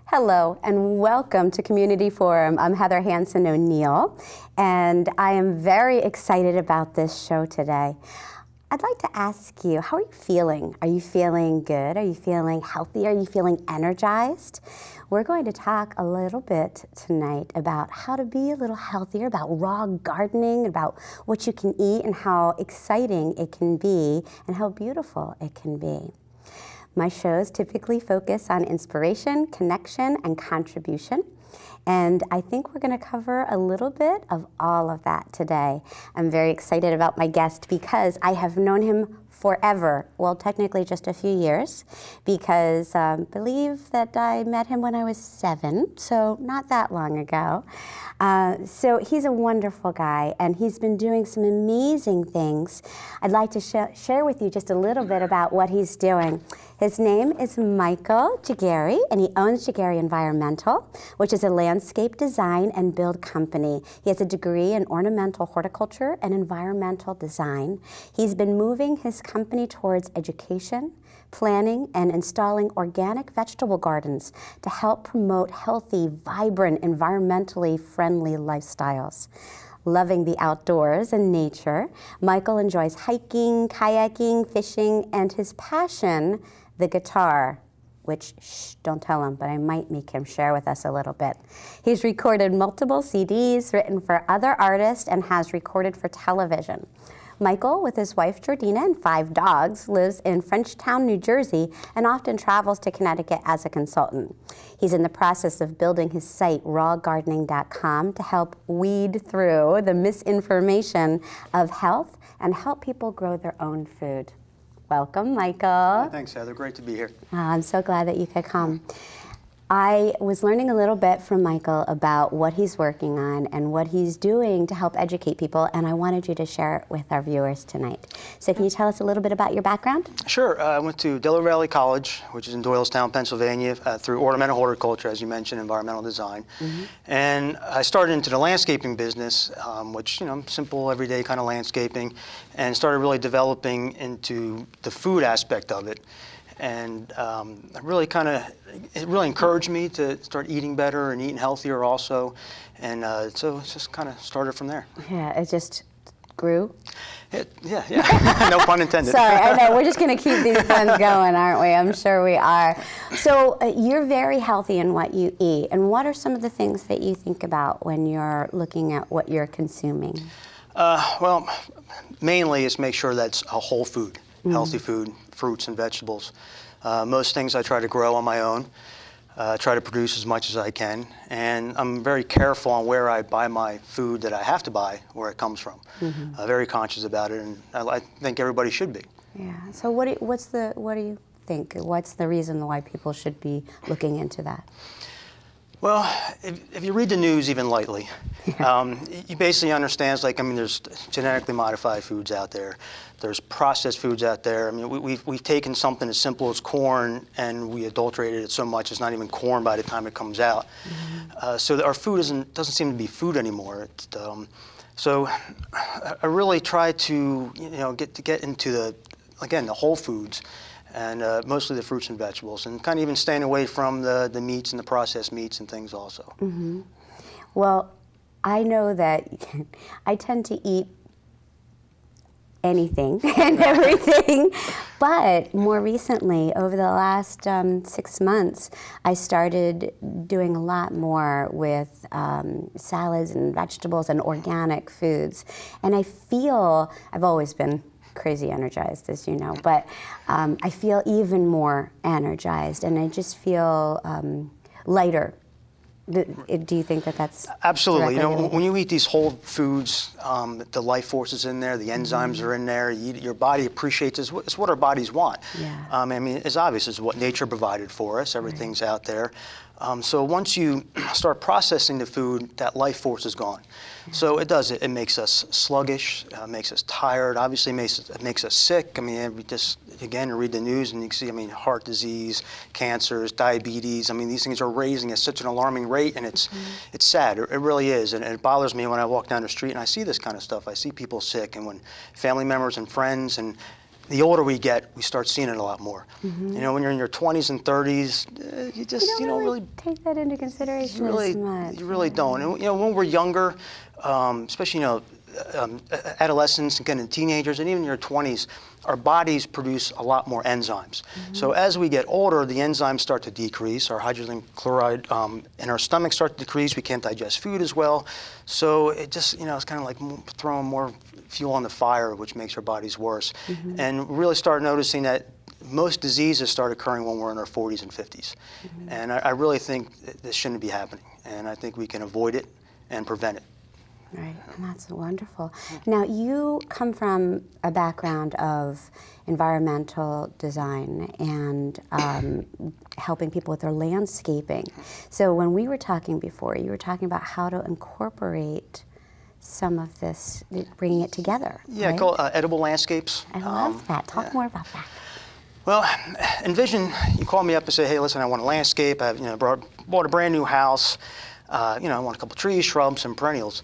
Hello and welcome to Community Forum. I'm Heather Hansen O'Neil, and I am very excited about this show today. I'd like to ask you, how are you feeling? Are you feeling good? Are you feeling healthy? Are you feeling energized? We're going to talk a little bit tonight about how to be a little healthier, about raw gardening, about what you can eat and how exciting it can be and how beautiful it can be. My shows typically focus on inspiration, connection, and contribution. And I think we're going to cover a little bit of all of that today. I'm very excited about my guest because I have known him forever. Well, technically just a few years, because I believe that I met him when I was 7, so not that long ago. So he's a wonderful guy, and he's been doing some amazing things. I'd like to share with you just a little bit about what he's doing. His name is Michael Ghiggeri, and he owns Ghiggeri Environmental, which is a landscape design and build company. He has a degree in ornamental horticulture and environmental design. He's been moving his company towards education, planning, and installing organic vegetable gardens to help promote healthy, vibrant, environmentally friendly lifestyles. Loving the outdoors and nature, Michael enjoys hiking, kayaking, fishing, and his passion, the guitar, which, don't tell him, but I might make him share with us a little bit. He's recorded multiple CDs, written for other artists, and has recorded for television. Michael, with his wife Jordina and 5 dogs, lives in Frenchtown, New Jersey, and often travels to Connecticut as a consultant. He's in the process of building his site, rawgardening.com, to help weed through the misinformation of health and help people grow their own food. Welcome, Michael. Thanks, Heather. Great to be here. I'm so glad that you could come. I was learning a little bit from Michael about what he's working on and what he's doing to help educate people, and I wanted you to share it with our viewers tonight. So can you tell us a little bit about your background? Sure. I went to Delaware Valley College, which is in Doylestown, Pennsylvania, through ornamental horticulture, as you mentioned, environmental design. And I started into the landscaping business, which, simple, everyday kind of landscaping, and started really developing into the food aspect of it. And it really encouraged me to start eating better and eating healthier also. And so it just kind of started from there. Yeah, it just grew. Yeah. No pun intended. Sorry, I know. We're just going to keep these puns going, aren't we? I'm sure we are. So you're very healthy in what you eat. And what are some of the things that you think about when you're looking at what you're consuming? Well, mainly is make sure that's a whole food. Healthy food, fruits and vegetables. Most things I try to grow on my own, try to produce as much as I can, and I'm very careful on where I buy my food that I have to buy, where it comes from. Very conscious about it, and I think everybody should be. Yeah, so what do you think? What's the reason why people should be looking into that? Well, if you read the news even lightly, you basically understand, there's genetically modified foods out there. There's processed foods out there. We've taken something as simple as corn and we adulterated it so much it's not even corn by the time it comes out. So our food doesn't seem to be food anymore. So I really try to get into the whole foods. And mostly the fruits and vegetables, and kind of even staying away from the meats and the processed meats and things also. Well, I know that I tend to eat anything and everything, but more recently, over the last 6 months, I started doing a lot more with salads and vegetables and organic foods. And I feel, I've always been crazy energized, as you know, but I feel even more energized, and I just feel lighter. Do you think that that's absolutely? When you eat these whole foods, the life force is in there, the enzymes are in there. Your body appreciates it. It's what our bodies want. Yeah. It's obvious. It's what nature provided for us. Everything's out there. So once you start processing the food, that life force is gone. So it makes us sluggish, makes us tired, obviously it makes us sick. You read the news and you can see, heart disease, cancers, diabetes. These things are raising at such an alarming rate, and it's sad. It really is. And it bothers me when I walk down the street and I see this kind of stuff. I see people sick, and when family members and friends and the older we get, we start seeing it a lot more. You know, when you're in your 20s and 30s, you don't really take that into consideration as much. You really don't. And you know, when we're younger, especially adolescents and kind of teenagers, and even in your 20s, our bodies produce a lot more enzymes. So as we get older, the enzymes start to decrease. Our hydrogen chloride in our stomach start to decrease. We can't digest food as well. So it just, it's kind of like throwing more fuel on the fire, which makes our bodies worse. And we really start noticing that most diseases start occurring when we're in our 40s and 50s. And I really think this shouldn't be happening. And I think we can avoid it and prevent it. Right, and that's wonderful. Now, you come from a background of environmental design and helping people with their landscaping. So when we were talking before, you were talking about how to incorporate some of this, bringing it together. Yeah, right? called edible landscapes. I love that. Talk more about that. Well, envision, you call me up and say, hey, listen, I want a landscape. I've bought a brand new house. I want a couple trees, shrubs, and perennials.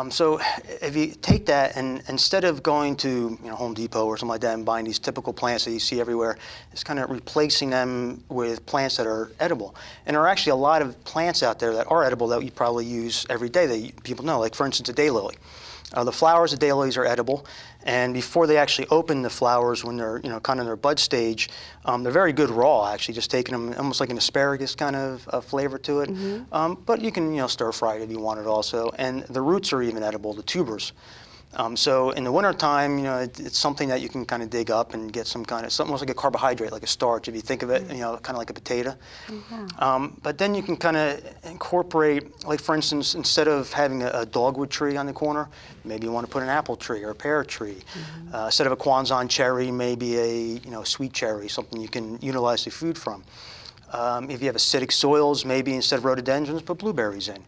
So if you take that and instead of going to Home Depot or something like that and buying these typical plants that you see everywhere, it's kind of replacing them with plants that are edible. And there are actually a lot of plants out there that are edible that you probably use every day that people know, like for instance a daylily. The flowers of daylilies are edible, and before they actually open the flowers, when they're kind of in their bud stage, they're very good raw. Actually, just taking them almost like an asparagus kind of flavor to it. But you can stir fry it if you want it also, and the roots are even edible, the tubers. So in the wintertime, it's something that you can kind of dig up and get something almost like a carbohydrate, like a starch, if you think of it, kind of like a potato. But then you can kind of incorporate, like for instance, instead of having a dogwood tree on the corner, maybe you want to put an apple tree or a pear tree. Instead of a Kwanzan cherry, maybe a sweet cherry, something you can utilize the food from. If you have acidic soils, maybe instead of rhododendrons, put blueberries in.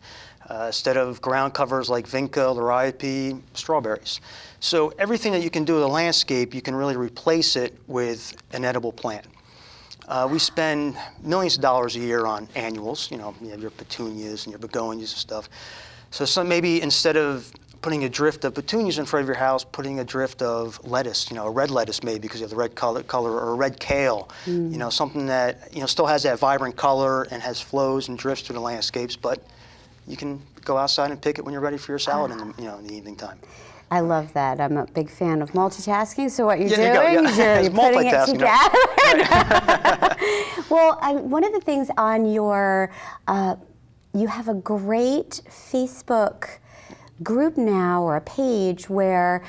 Instead of ground covers like vinca, liriope, strawberries. So everything that you can do with a landscape, you can really replace it with an edible plant. We spend millions of dollars a year on annuals. You have your petunias and your begonias and stuff. So maybe instead of putting a drift of petunias in front of your house, putting a drift of lettuce, a red lettuce maybe because you have the red color or a red kale, something that still has that vibrant color and has flows and drifts through the landscapes, but you can go outside and pick it when you're ready for your salad in the evening time. I love that. I'm a big fan of multitasking. So what you're doing is you're putting it together. Well, one of the things on your, you have a great Facebook group now or a page where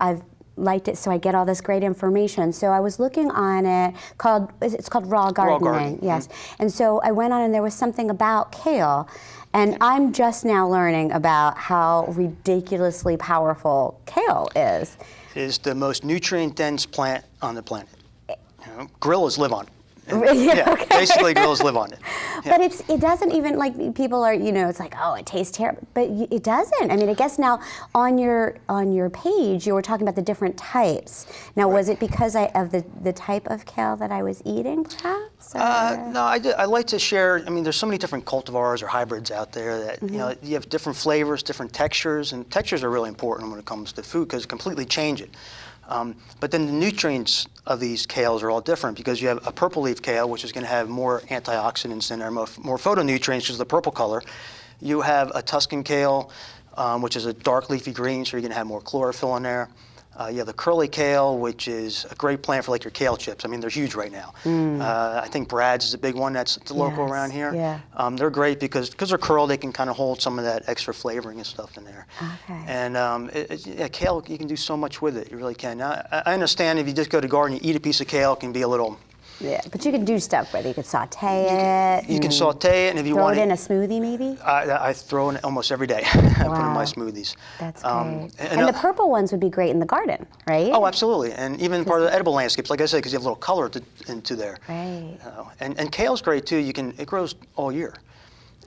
I've liked it, so I get all this great information. So I was looking on it, it's called Raw Gardening. Yes. And so I went on and there was something about kale. And I'm just now learning about how ridiculously powerful kale is. It is the most nutrient-dense plant on the planet. Gorillas live on it. Basically gorillas live on it. But it doesn't even, like, people are, it's like, oh, it tastes terrible. But it doesn't. I mean, I guess now on your page, you were talking about the different types. Now, was it because of the type of kale that I was eating, perhaps? No, I like to share. I mean, there's so many different cultivars or hybrids out there that, you have different flavors, different textures, and textures are really important when it comes to food because it completely change it. But then the nutrients of these kales are all different because you have a purple leaf kale, which is going to have more antioxidants in there, more phytonutrients, which is the purple color. You have a Tuscan kale, which is a dark leafy green, so you're going to have more chlorophyll in there. You have the curly kale, which is a great plant for like your kale chips. I mean, they're huge right now. I think Brad's is a big one that's local around here. Yeah. They're great because they're curled, they can kind of hold some of that extra flavoring and stuff in there. Okay. And kale, you can do so much with it. You really can. Now, I understand if you just go to the garden, you eat a piece of kale, it can be a little... Yeah, but you can do stuff with it. You can saute it. You can saute it, and if you want throw it in a smoothie, maybe. I throw it almost every day. I put it in my smoothies. That's great. And the purple ones would be great in the garden, right? Oh, absolutely, and even part of the edible landscapes, like I said, because you have a little color into there. Right. And kale's great too. It grows all year.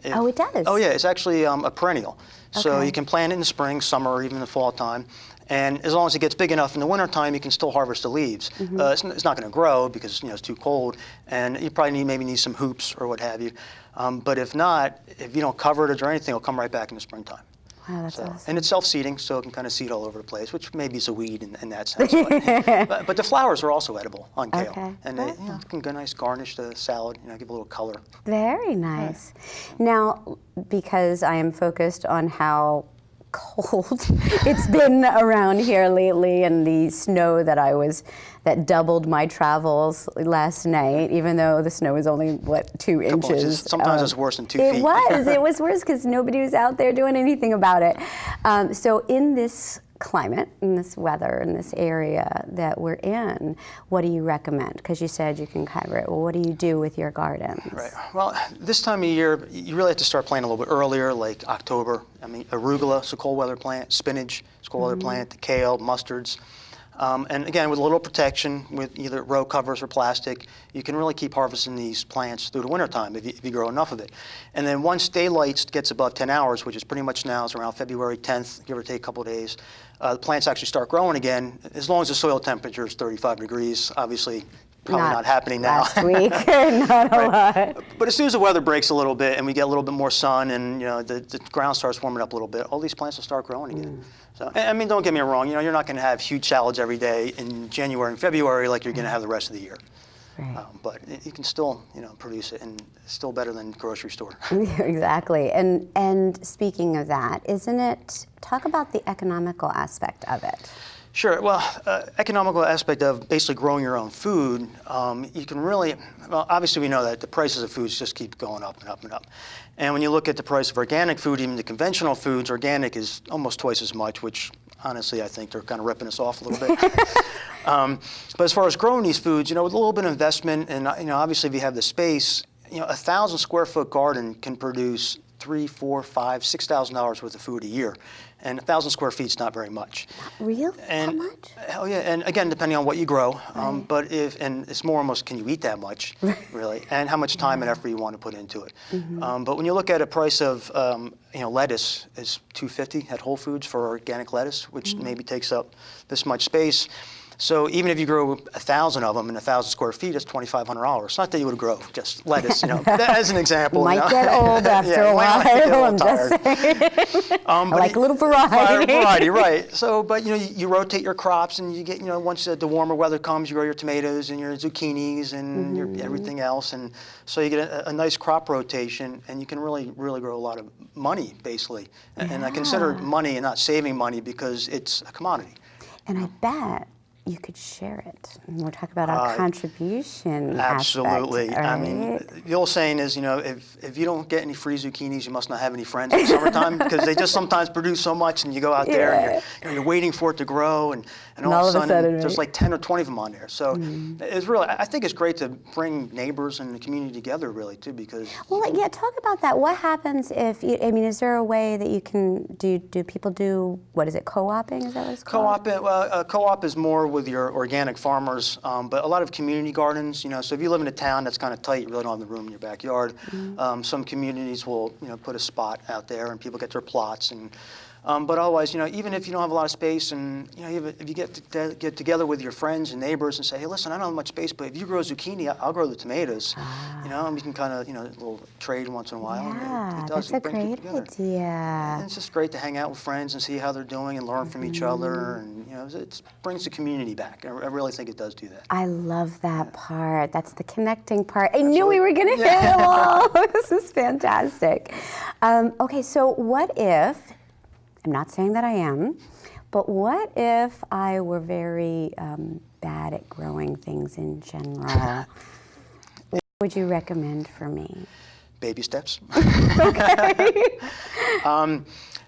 It does. Oh yeah, it's actually a perennial. So you can plant it in the spring, summer, or even the fall time. And as long as it gets big enough in the wintertime, you can still harvest the leaves. It's not going to grow because it's too cold, and you probably maybe need some hoops or what have you. But if not, if you don't cover it or anything, it'll come right back in the springtime. Wow, that's So, awesome. and it's self-seeding, so it can kind of seed all over the place, which maybe is a weed in that sense. But the flowers are also edible on kale. Okay. And they can go nice, garnish the salad, give a little color. Very nice. Now, because I am focused on how cold it's been around here lately, and the snow that doubled my travels last night, even though the snow was only, 2 inches. Sometimes it's worse than 2 feet. It was worse because nobody was out there doing anything about it. So in this climate, in this weather, in this area that we're in, what do you recommend? Because you said you can cover it. Well, what do you do with your gardens? Right. Well, this time of year, you really have to start planting a little bit earlier, like October. Arugula, it's a cold weather plant. Spinach, it's a cold weather plant. The kale, mustards. And again, with a little protection, with either row covers or plastic, you can really keep harvesting these plants through the wintertime if you grow enough of it. And then once daylight gets above 10 hours, which is pretty much now, it's around February 10th, give or take a couple of days, the plants actually start growing again, as long as the soil temperature is 35 degrees. Obviously, probably not happening now. Last week, not a lot. But as soon as the weather breaks a little bit and we get a little bit more sun and the ground starts warming up a little bit, all these plants will start growing again. So, don't get me wrong, you're not going to have huge salads every day in January and February like you're going to have the rest of the year. Right. But you can still, produce it, and it's still better than grocery store. Exactly. And speaking of that, talk about the economical aspect of it. Sure. Well, economical aspect of basically growing your own food, you can really, obviously we know that the prices of foods just keep going up and up and up. And when you look at the price of organic food, even the conventional foods, organic is almost twice as much, which honestly I think they're kind of ripping us off a little bit. But as far as growing these foods, with a little bit of investment, and obviously if you have the space, 1,000 square foot garden can produce $3,000, $4,000, $5,000, $6,000 worth of food a year. And 1,000 square feet is not very much. Really? How much? Oh yeah, and again, depending on what you grow, but it's more almost, can you eat that much, really, and how much time and effort you want to put into it. But when you look at a price of, lettuce is $2.50 at Whole Foods for organic lettuce, which maybe takes up this much space. So even if you grow 1,000 of them in 1,000 square feet, it's $2,500. Not that you would grow just lettuce, as an example. Might get old after a while. I'm just saying. I like a little variety. Variety, right? So, but you rotate your crops, and you get, once the warmer weather comes, you grow your tomatoes and your zucchinis and your everything else, and so you get a nice crop rotation, and you can really grow a lot of money, basically. And I consider money and not saving money because it's a commodity. And I bet you could share it. And we'll talk about our contribution absolutely. Aspect, the old saying is, if you don't get any free zucchinis, you must not have any friends in the summertime, because they just sometimes produce so much, and you go out there and you're waiting for it to grow, and all of a sudden there's like 10 or 20 of them on there. So it's really, I think it's great to bring neighbors and the community together, really, too, because... Well, yeah, talk about that. What happens if, is there a way that you can, do people do, what is it, co-oping? Is that what it's called? Co-op is more with your organic farmers, but a lot of community gardens, so if you live in a town that's kind of tight, you really don't have the room in your backyard. Some communities will, put a spot out there and people get their plots, and but otherwise, even if you don't have a lot of space, and if you get together with your friends and neighbors and say, hey, listen, I don't have much space, but if you grow zucchini, I'll grow the tomatoes. And we can kind of, a little trade once in a while. Yeah, that's a great idea. And it's just great to hang out with friends and see how they're doing and learn from each other, and it brings the community back. I really think it does do that. I love that part. That's the connecting part. I knew we were going to hit it all. This is fantastic. Okay, so what if, I'm not saying that I am, but what if I were very bad at growing things in general? What would you recommend for me? Baby steps. Okay.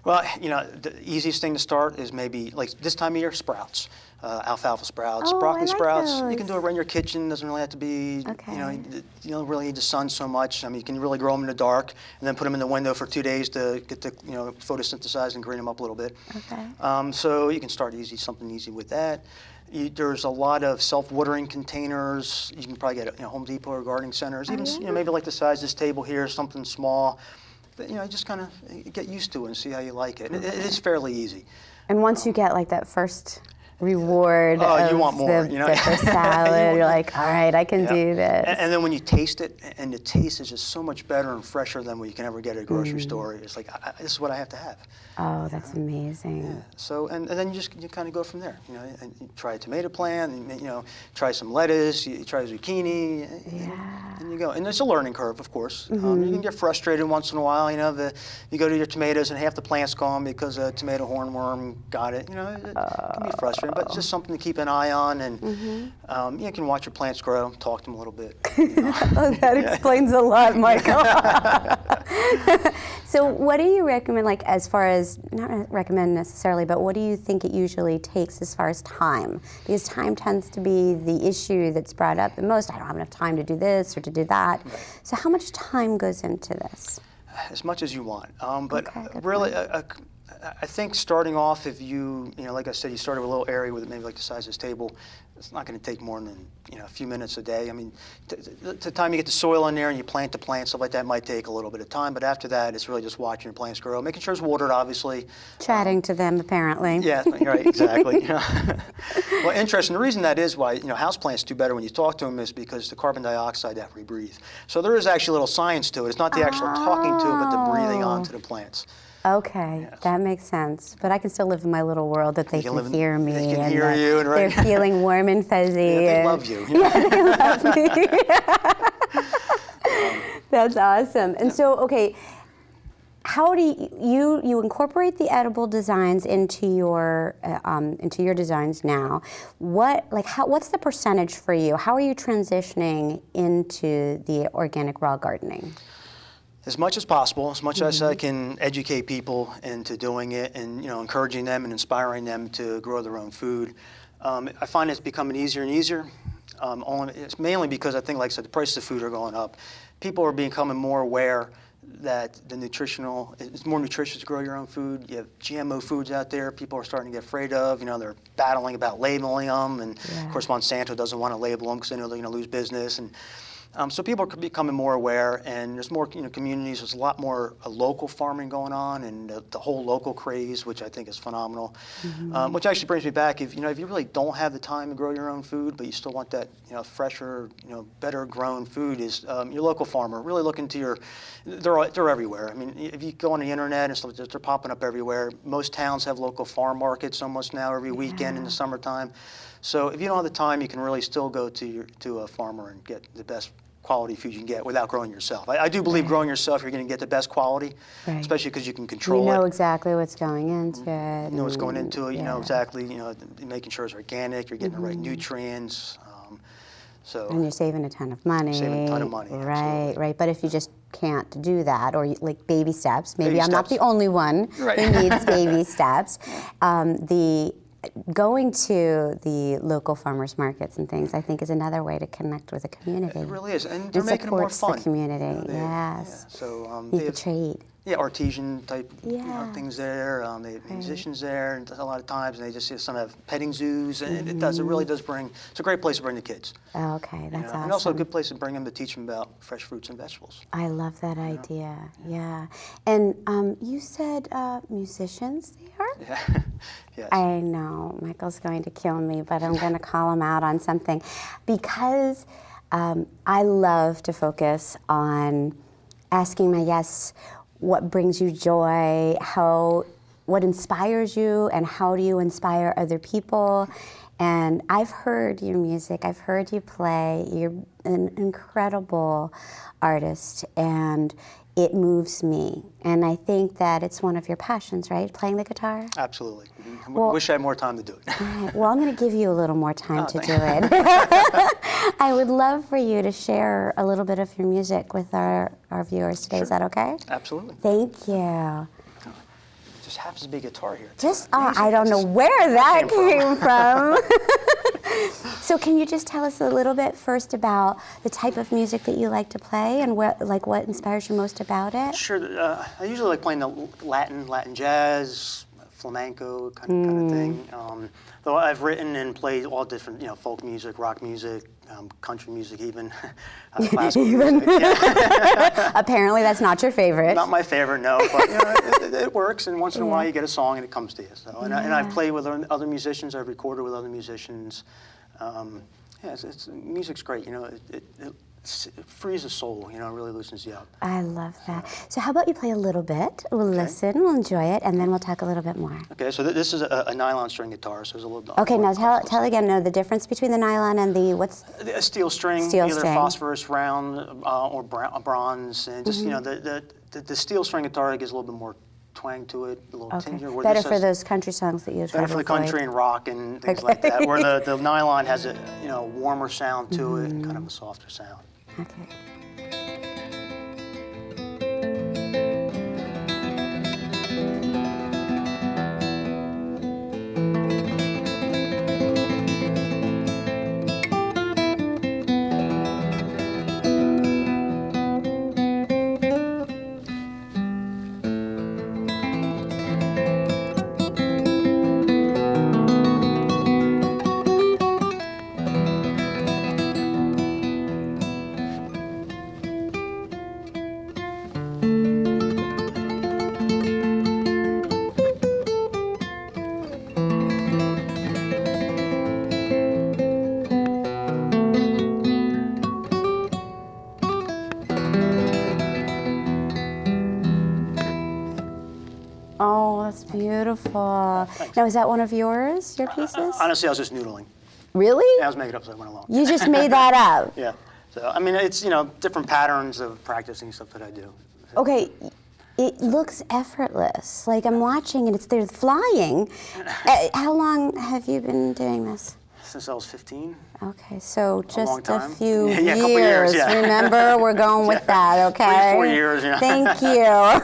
Well, the easiest thing to start is maybe, like this time of year, sprouts. Alfalfa sprouts, broccoli sprouts. Those. You can do it right in your kitchen. Doesn't really have to be, you don't really need the sun so much. You can really grow them in the dark and then put them in the window for 2 days to get the, photosynthesize and green them up a little bit. Okay. So you can start something easy with that. There's a lot of self-watering containers. You can probably get at Home Depot or gardening centers. Even maybe like the size of this table here, something small. But, just kind of get used to it and see how you like it. It is fairly easy. And once you get like that first reward of you want more, the you know? pepper salad. You're like, all right, I can Yeah. do this. And then when you taste it, and the taste is just so much better and fresher than what you can ever get at a grocery store. It's like, this is what I have to have. Oh, that's amazing. Yeah. So, and then you kind of go from there, you know, and you try a tomato plant, and, you know, try some lettuce, you try zucchini, and you go. And it's a learning curve, of course. You can get frustrated once in a while, you know, you go to your tomatoes and half the plant's gone because a tomato hornworm got it, you know, it can be frustrating, but it's just something to keep an eye on, and you can watch your plants grow, talk to them a little bit. You know. Oh, that explains a lot, Michael. So what do you recommend, like, as far as, not recommend necessarily, but what do you think it usually takes as far as time? Because time tends to be the issue that's brought up the most. I don't have enough time to do this or to do that. Right. So how much time goes into this? As much as you want. But really, I think starting off, if you know, like I said, you start with a little area with maybe like the size of this table, it's not going to take more than, you know, a few minutes a day. I mean, the time you get the soil in there and you plant the plant, stuff like that might take a little bit of time, but after that, it's really just watching your plants grow, making sure it's watered, obviously. Chatting to them, apparently. Yeah, right, exactly. You know. Well, interesting. The reason that is why, you know, houseplants do better when you talk to them is because the carbon dioxide that we breathe. So there is actually a little science to it. It's not the actual talking to it, but the breathing onto the plants. Okay, yes. That makes sense. But I can still live in my little world that they can hear me. They can hear you. And they're feeling warm and fuzzy. Yeah, they love you. Yeah, they love me. That's awesome. And so, okay, how do you incorporate the edible designs into your designs now? What's the percentage for you? How are you transitioning into the organic raw gardening? As much as possible, as much as I can educate people into doing it, and, you know, encouraging them and inspiring them to grow their own food. I find it's becoming easier and easier. It's mainly because I think, like I said, the prices of food are going up. People are becoming more aware that it's more nutritious to grow your own food. You have GMO foods out there people are starting to get afraid of. You know, they're battling about labeling them, and of course Monsanto doesn't want to label them because they know they're going to lose business. And so people are becoming more aware, and there's more, you know, communities. There's a lot more local farming going on, and the whole local craze, which I think is phenomenal. Which actually brings me back. If you really don't have the time to grow your own food, but you still want that, you know, fresher, you know, better grown food, is your local farmer. Really look into they're everywhere. I mean, if you go on the internet and stuff, they're popping up everywhere. Most towns have local farm markets almost now every weekend in the summertime. So if you don't have the time, you can really still go to a farmer and get the best quality food you can get without growing yourself. I do believe growing yourself, you're going to get the best quality, especially because you can control it. You know exactly what's going into it. You know what's going into it. You know exactly. You know, making sure it's organic. You're getting the right nutrients. And you're saving a ton of money. Saving a ton of money. Right, right. But if you just can't do that, or like baby steps, maybe I'm not the only one who needs baby steps. Going to the local farmers markets and things, I think, is another way to connect with the community. It really is, and they're making it more fun. Supports the community, yes. Yeah. So you could trade. Yeah, artesian type things there. They have musicians there, and a lot of times, and they just some have petting zoos, and it really does bring. It's a great place to bring the kids. Okay, that's awesome. And also a good place to bring them to teach them about fresh fruits and vegetables. I love that idea. Yeah, and you said musicians there? Yeah. Yes. I know Michael's going to kill me, but I'm going to call him out on something, because I love to focus on asking my guests what brings you joy, what inspires you, and how do you inspire other people. And I've heard your music, I've heard you play. You're an incredible artist, and it moves me. And I think that it's one of your passions, right? Playing the guitar? Absolutely. Well, wish I had more time to do it. Right. Well, I'm going to give you a little more time to do it. I would love for you to share a little bit of your music with our viewers today. Sure. Is that okay? Absolutely. Thank you. It just happens to be a guitar here. I don't know where that came from. So can you just tell us a little bit first about the type of music that you like to play, and what inspires you most about it? Sure. I usually like playing the Latin jazz, flamenco kind of thing. Though I've written and played all different, folk music, rock music, country music even, classical music. Yeah. Apparently that's not your favorite. Not my favorite, no, but it works, and once in a while you get a song and it comes to you. So, and I've played with other musicians, I've recorded with other musicians. Music's great, it frees the soul, it really loosens you up. I love that. So how about you play a little bit? We'll listen, we'll enjoy it, and then we'll talk a little bit more. Okay, so this is a nylon string guitar, so there's a little. Okay, now tell again the difference between the nylon and the what's? A steel string, either phosphorus round or bronze, and just the steel string guitar gives a little bit more twang to it, a little tinge. Better for those country songs that you try better for the country and rock and things like that. Where the nylon has a warmer sound to it, and kind of a softer sound. Okay. Oh, that's beautiful. Thanks. Now, is that one of your pieces? Honestly, I was just noodling. Really? I was making it up as I went along. You just made that up? Yeah. So, it's, different patterns of practicing stuff that I do. Okay, it looks effortless. Like I'm watching and they're flying. How long have you been doing this? Since I was 15. Okay, so just a few yeah, a couple years. Yeah. Remember, we're going with that, okay? 3 to 4 years, yeah. Thank you.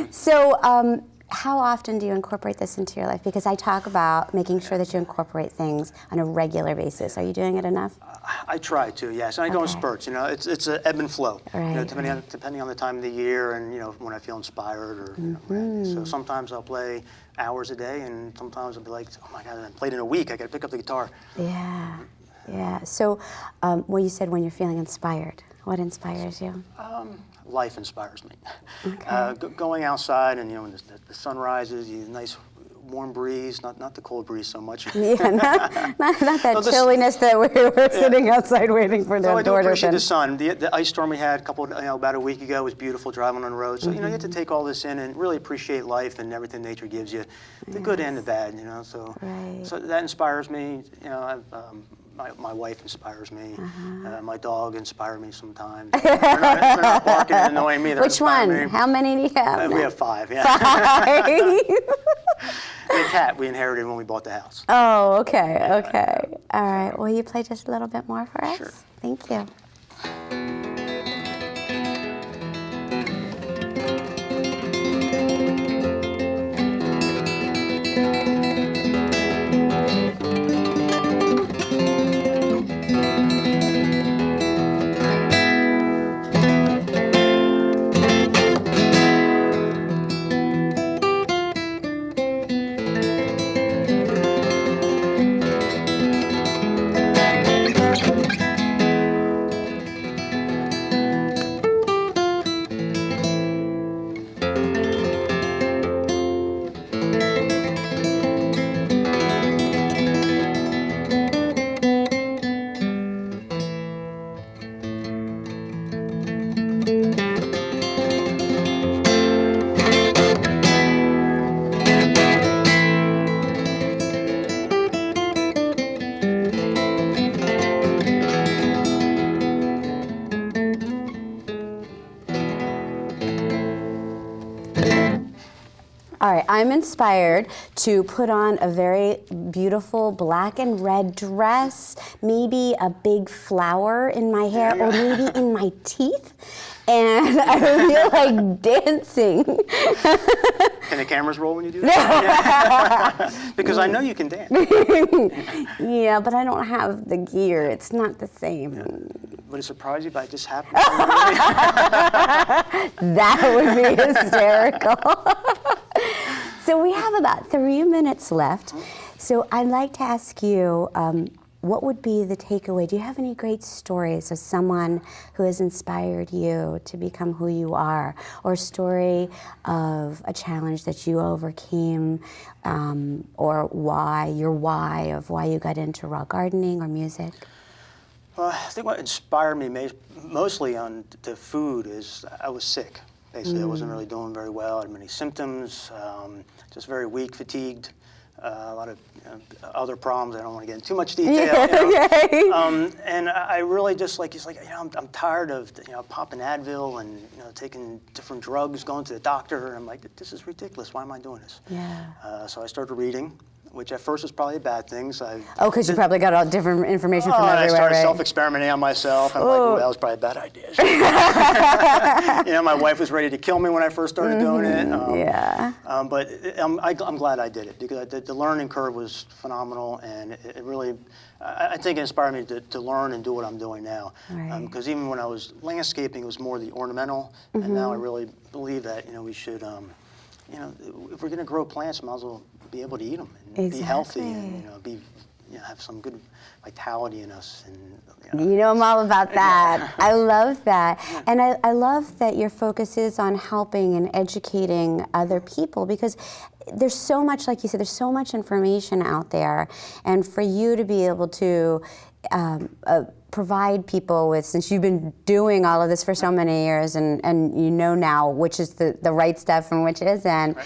So, how often do you incorporate this into your life? Because I talk about making sure that you incorporate things on a regular basis. Are you doing it enough? I try to, yes. And I go in spurts. It's an ebb and flow. Right, depending on the time of the year and when I feel inspired or. So sometimes I'll play hours a day, and sometimes I'll be like, oh my God, I haven't played in a week. I got to pick up the guitar. Yeah, yeah. So, you said when you're feeling inspired. What inspires you? Life inspires me. Okay. Going outside and when the sun rises, you nice warm breeze, not the cold breeze so much. Yeah, not that chilliness that we were sitting outside waiting for the door to open. I do appreciate the sun. The ice storm we had about a week ago was beautiful driving on the road. So you have to take all this in and really appreciate life and everything nature gives you, the good and the bad. So that inspires me. My wife inspires me. My dog inspires me sometimes. They're not barking and annoying me. Which one? Me. How many do you have? We have 5. Yeah. 5. The cat we inherited when we bought the house. Oh, okay, okay. All right. Will you play just a little bit more for us? Sure. Thank you. All right, I'm inspired to put on a very beautiful black and red dress, maybe a big flower in my hair, or maybe in my teeth, and I feel like dancing. Can the cameras roll when you do that? Because I know you can dance. Yeah, but I don't have the gear. It's not the same. Yeah. Would it surprise you if I just happened? That would be hysterical. So we have about 3 minutes left. So I'd like to ask you, what would be the takeaway? Do you have any great stories of someone who has inspired you to become who you are, or a story of a challenge that you overcame, or why you got into raw gardening or music? Well, I think what inspired me mostly on the food is I was sick. Basically, I wasn't really doing very well. I had many symptoms, just very weak, fatigued. A lot of other problems. I don't want to get into too much detail. And I really just I'm tired of popping Advil and taking different drugs, going to the doctor. And I'm like, this is ridiculous. Why am I doing this? Yeah. So I started reading, which at first was probably a bad thing. So because you probably got all different information from everywhere, I started right? self-experimenting on myself. I'm like, that was probably a bad idea. My wife was ready to kill me when I first started doing it. But I'm glad I did it, because the learning curve was phenomenal, and it really, I think it inspired me to learn and do what I'm doing now. Because even when I was landscaping, it was more the ornamental, and now I really believe that we should, if we're going to grow plants, might as well be able to eat them and be healthy and have some good vitality in us. And I'm all about that. I love that. And I love that your focus is on helping and educating other people, because there's so much, like you said, there's so much information out there. And for you to be able to provide people with, since you've been doing all of this for so many years, and now which is the right stuff and which isn't.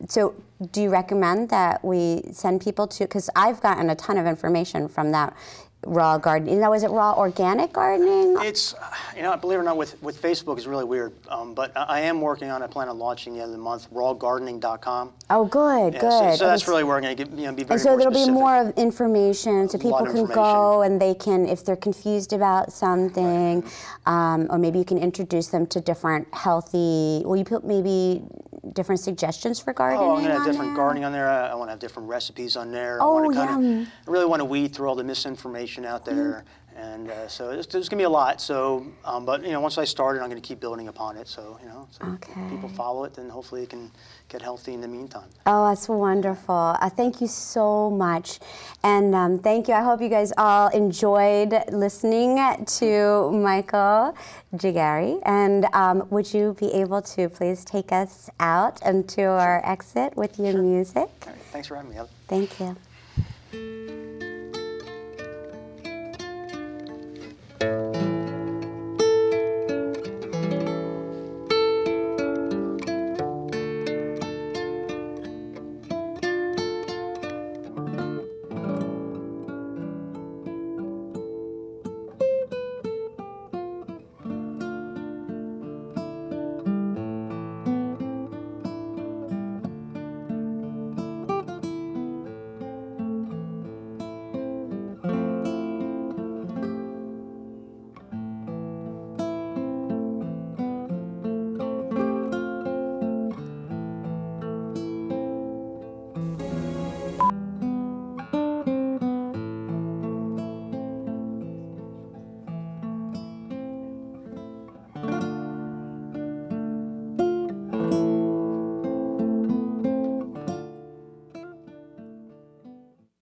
So do you recommend that we send people to, because I've gotten a ton of information from that raw gardening. Is it raw organic gardening? It's, believe it or not, with Facebook is really weird. But I am working on, I plan on launching the end of the month, rawgardening.com. Oh, good, good. So that's really where we're going to be very more specific. And so there'll be more of information, so people can go and they can, if they're confused about something, or maybe you can introduce them to different healthy, will you put maybe different suggestions for gardening? I'm going to have different gardening on there. I want to have different recipes on there. I really want to weed through all the misinformation out there. And so there's going to be a lot. So, but once I started, I'm going to keep building upon it. So, if people follow it, then hopefully it can get healthy in the meantime. Oh, that's wonderful. Thank you so much. And thank you. I hope you guys all enjoyed listening to Michael Ghiggeri. And would you be able to please take us out into our exit with your music? All right. Thanks for having me, Heather. Thank you.